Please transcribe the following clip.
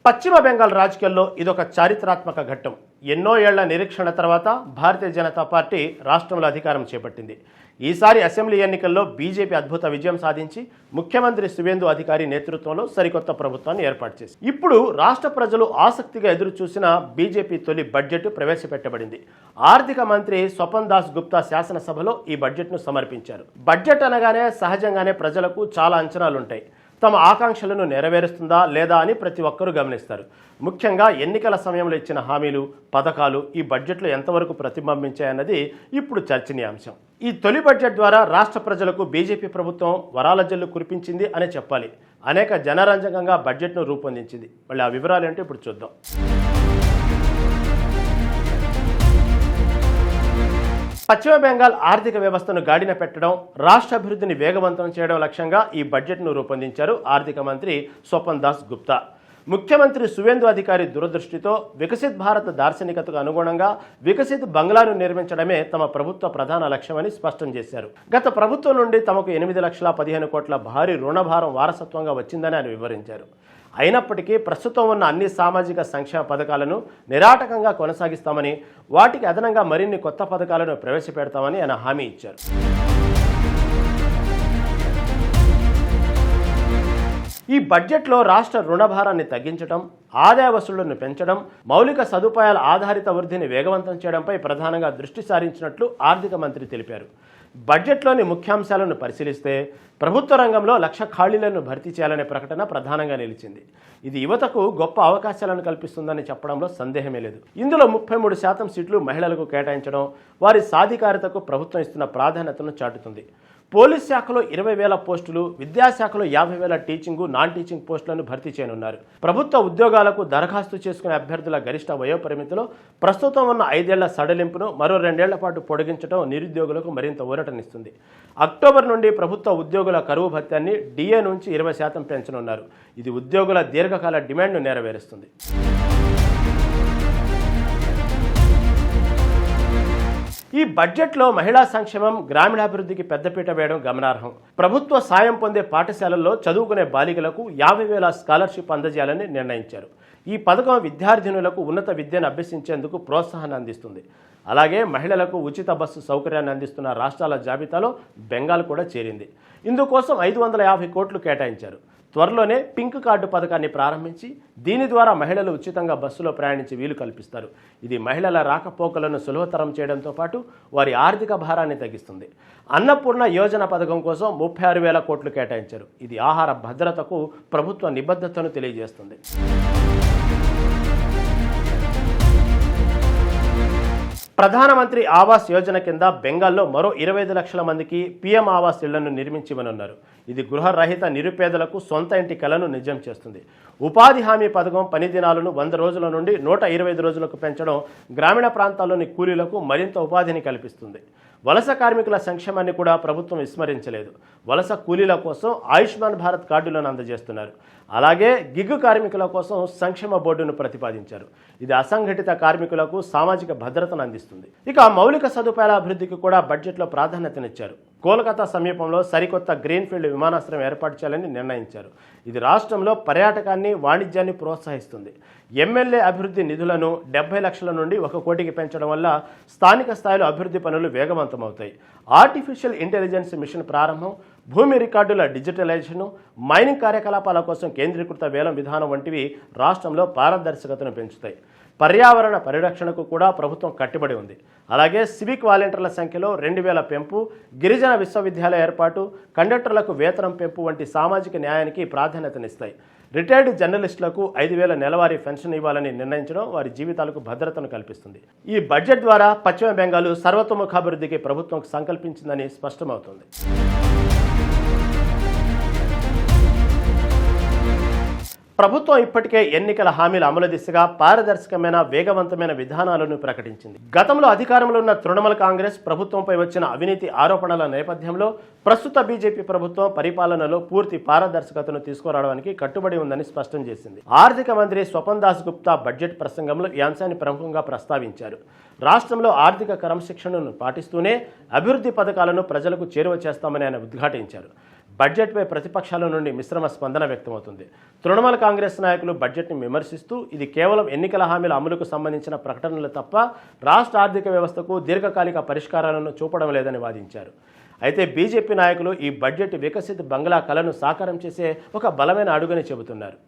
పశ్చిమ బెంగాల్ రాజకీయాల్లో ఇదొక చారిత్రాత్మక ఘట్టం. ఎన్నో ఏళ్ల నిరీక్షణ తర్వాత భారతీయ జనతా పార్టీ రాష్ట్రంలో అధికారం చేపట్టింది. ఈసారి అసెంబ్లీ ఎన్నికల్లో బీజేపీ అద్భుత విజయం సాధించి ముఖ్యమంత్రి సువేందు అధికారి నేతృత్వంలో సరికొత్త ప్రభుత్వాన్ని ఏర్పాటు చేసింది. ఇప్పుడు రాష్ట్ర ప్రజలు ఆసక్తిగా ఎదురు చూసిన బీజేపీ తొలి బడ్జెట్ ప్రవేశపెట్టబడింది. ఆర్థిక మంత్రి స్వపన్ దాస్ గుప్తా శాసనసభలో ఈ బడ్జెట్ను సమర్పించారు. బడ్జెట్ అనగానే సహజంగానే ప్రజలకు చాలా అంచనాలుంటాయి. తమ ఆకాంక్షలను నెరవేరుస్తుందా లేదా అని ప్రతి ఒక్కరూ గమనిస్తారు. ముఖ్యంగా ఎన్నికల సమయంలో ఇచ్చిన హామీలు, పథకాలు ఈ బడ్జెట్లో ఎంతవరకు ప్రతిబింబించాయన్నది ఇప్పుడు చర్చనీయాంశం. ఈ తొలి బడ్జెట్ ద్వారా రాష్ట్ర ప్రజలకు బీజేపీ ప్రభుత్వం వరాల జల్లు కురిపించింది అనే చెప్పాలి. అనేక జనరంజకంగా బడ్జెట్ను రూపొందించింది. మళ్ళీ ఆ వివరాలు ఏంటో ఇప్పుడు చూద్దాం. పశ్చిమ బెంగాల్ ఆర్థిక వ్యవస్థను గాడిన పెట్టడం, రాష్ట్ర అభివృద్ధిని వేగవంతం చేయడం లక్ష్యంగా ఈ బడ్జెట్ను రూపొందించారు ఆర్థిక మంత్రి స్వపన్ దాస్ గుప్తా. ముఖ్యమంత్రి సువేందు అధికారి దూరదృష్టితో వికసిత్ భారత్ దార్శనికతకు అనుగుణంగా వికసిత్ బంగ్లాను నిర్మించడమే తమ ప్రభుత్వ ప్రధాన లక్ష్యమని స్పష్టం చేశారు. గత ప్రభుత్వం నుండి తమకు 8,15 కోట్ల భారీ రుణభారం వారసత్వంగా వచ్చిందని ఆయన వివరించారు. అయినప్పటికీ ప్రస్తుతం ఉన్న అన్ని సామాజిక సంక్షేమ పథకాలను నిరాటకంగా కొనసాగిస్తామని, వాటికి అదనంగా మరిన్ని కొత్త పథకాలను ప్రవేశపెడతామని ఆయన హామీ ఇచ్చారు. ఈ బడ్జెట్లో రాష్ట్ర రుణభారాన్ని తగ్గించడం, ఆదాయ వసూళ్లను పెంచడం, మౌలిక సదుపాయాల ఆధారిత వృద్ధిని వేగవంతం చేయడంపై ప్రధానంగా దృష్టి సారించినట్లు ఆర్థిక మంత్రి తెలిపారు. బడ్జెట్లోని ముఖ్యాంశాలను పరిశీలిస్తే ప్రభుత్వ రంగంలో 1,00,000 ఖాళీలను భర్తీ చేయాలనే ప్రకటన ప్రధానంగా నిలిచింది. ఇది యువతకు గొప్ప అవకాశాలను కల్పిస్తుందని చెప్పడంలో సందేహమే లేదు. ఇందులో 33% సీట్లు మహిళలకు కేటాయించడం వారి సాధికారతకు ప్రభుత్వం ఇస్తున్న ప్రాధాన్యతను చాటుతుంది. పోలీస్ శాఖలో 20,000 పోస్టులు, విద్యాశాఖలో 50,000 టీచింగ్, నాన్ టీచింగ్ పోస్టులను భర్తీ చేయనున్నారు. ప్రభుత్వ ఉద్యోగాలకు దరఖాస్తు చేసుకునే అభ్యర్థుల గరిష్ట వయోపరిమితిలో ప్రస్తుతం ఉన్న 5 ఏళ్ల సడలింపును మరో 2 ఏళ్ల పాటు పొడిగించడం నిరుద్యోగులకు మరింత ఊరటనిస్తుంది. అక్టోబర్ నుండి ప్రభుత్వ ఉద్యోగుల కరువు భత్యాన్ని డిఏ నుంచి 20% పెంచనున్నారు. ఇది ఉద్యోగుల దీర్ఘకాల డిమాండ్ను నెరవేరుస్తుంది. ఈ బడ్జెట్లో మహిళా సంక్షేమం, గ్రామీణాభివృద్ధికి పెద్దపీట వేయడం గమనార్హం. ప్రభుత్వ సాయం పొందే పాఠశాలల్లో చదువుకునే బాలికలకు 50,000 స్కాలర్షిప్ అందజేయాలని నిర్ణయించారు. ఈ పథకం విద్యార్థినులకు ఉన్నత విద్యను అభ్యసించేందుకు ప్రోత్సాహాన్ని అందిస్తుంది. అలాగే మహిళలకు ఉచిత బస్సు సౌకర్యాన్ని అందిస్తున్న రాష్ట్రాల జాబితాలో బెంగాల్ కూడా చేరింది. ఇందుకోసం 550 కోట్లు కేటాయించారు. త్వరలోనే పింక్ కార్డు పథకాన్ని ప్రారంభించి దీని ద్వారా మహిళలు ఉచితంగా బస్సులో ప్రయాణించి వీలు కల్పిస్తారు. ఇది మహిళల రాకపోకలను సులభతరం చేయడంతో పాటు వారి ఆర్థిక భారాన్ని తగ్గిస్తుంది. అన్నపూర్ణ యోజన పథకం కోసం 36,000 కోట్లు కేటాయించారు. ఇది ఆహార భద్రతకు ప్రభుత్వ నిబద్ధతను తెలియజేస్తుంది. ప్రధానమంత్రి ఆవాస్ యోజన కింద బెంగాల్లో మరో 25 లక్షల మందికి పీఎం ఆవాస్ ఇళ్లను నిర్మించమన్నారు. ఇది గృహరహిత నిరుపేదలకు సొంత ఇంటి కలను నిజం చేస్తుంది. ఉపాధి హామీ పథకం పని దినాలను 100 రోజుల నుండి 125 రోజులకు పెంచడం గ్రామీణ ప్రాంతాల్లోని కూలీలకు మరింత ఉపాధిని కల్పిస్తుంది. వలస కార్మికుల సంక్షేమాన్ని కూడా ప్రభుత్వం విస్మరించలేదు. వలస కూలీల కోసం ఆయుష్మాన్ భారత్ కార్డులను అందజేస్తున్నారు. అలాగే గిగ్ కార్మికుల కోసం సంక్షేమ బోర్డును ప్రతిపాదించారు. ఇది అసంఘటిత కార్మికులకు సామాజిక భద్రతను అందిస్తుంది. ఇక మౌలిక సదుపాయాల అభివృద్ధికి కూడా బడ్జెట్లో ప్రాధాన్యతనిచ్చారు. కోల్కతా సమీపంలో సరికొత్త గ్రీన్ఫీల్డ్ విమానాశ్రయం ఏర్పాటు చేయాలని నిర్ణయించారు. ఇది రాష్ట్రంలో పర్యాటకాన్ని, వాణిజ్యాన్ని ప్రోత్సహిస్తుంది. ఎమ్మెల్యే అభివృద్ధి నిధులను 70 లక్షల నుండి 1 కోటికి పెంచడం వల్ల స్థానిక స్థాయిలో అభివృద్ధి పనులు వేగవంతమవుతాయి. ఆర్టిఫిషియల్ ఇంటెలిజెన్స్ మిషన్ ప్రారంభం, భూమి రికార్డుల డిజిటలైజేషన్, మైనింగ్ కార్యకలాపాల కోసం కేంద్రీకృత వేలం విధానం వంటివి రాష్ట్రంలో పారదర్శకతను పెంచుతాయి. పర్యావరణ పరిరక్షణకు కూడా ప్రభుత్వం కట్టుబడి ఉంది. అలాగే సివిక్ వాలంటీర్ల సంఖ్యలో 2,000 పెంపు, గిరిజన విశ్వవిద్యాలయ ఏర్పాటు, కండక్టర్లకు వేతనం పెంపు వంటి సామాజిక న్యాయానికి ప్రాధాన్యతనిస్తాయి. రిటైర్డ్ జర్నలిస్టులకు 5,000 నెలవారీ పెన్షన్ ఇవ్వాలని నిర్ణయించడం వారి జీవితాలకు భద్రతను కల్పిస్తుంది. ఈ బడ్జెట్ ద్వారా పశ్చిమ బెంగాల్ సర్వతోముఖాభివృద్ధికి ప్రభుత్వం సంకల్పించిందని స్పష్టమవుతుంది. ప్రభుత్వం ఇప్పటికే ఎన్నికల హామీల అమలు దిశగా పారదర్శకమైన, వేగవంతమైన విధానాలను ప్రకటించింది. గతంలో అధికారంలో ఉన్న తృణమూల్ కాంగ్రెస్ ప్రభుత్వంపై వచ్చిన అవినీతి ఆరోపణల నేపథ్యంలో ప్రస్తుత బీజేపీ ప్రభుత్వం పరిపాలనలో పూర్తి పారదర్శకతను తీసుకురావడానికి కట్టుబడి ఉందని స్పష్టం చేసింది. ఆర్థిక మంత్రి స్వపన్ దాస్ గుప్తా బడ్జెట్ ప్రసంగంలో ఈ అంశాన్ని ప్రముఖంగా ప్రస్తావించారు. రాష్ట్రంలో ఆర్థిక క్రమశిక్షణను పాటిస్తూనే అభివృద్ధి పథకాలను ప్రజలకు చేరువ చేస్తామని ఆయన ఉద్ఘాటించారు. బడ్జెట్పై ప్రతిపక్షాల నుండి మిశ్రమ స్పందన వ్యక్తమవుతుంది. తృణమూల కాంగ్రెస్ నాయకులు బడ్జెట్ని విమర్శిస్తూ ఇది కేవలం ఎన్నికల హామీల అమలుకు సంబంధించిన ప్రకటనలు తప్ప రాష్ట్ర ఆర్థిక వ్యవస్థకు దీర్ఘకాలిక పరిష్కారాలను చూపడం లేదని వాదించారు. అయితే బీజేపీ నాయకులు ఈ బడ్జెట్ వికసిత్ బంగ్లా కలను సాకారం చేసే ఒక బలమైన అడుగని చెబుతున్నారు.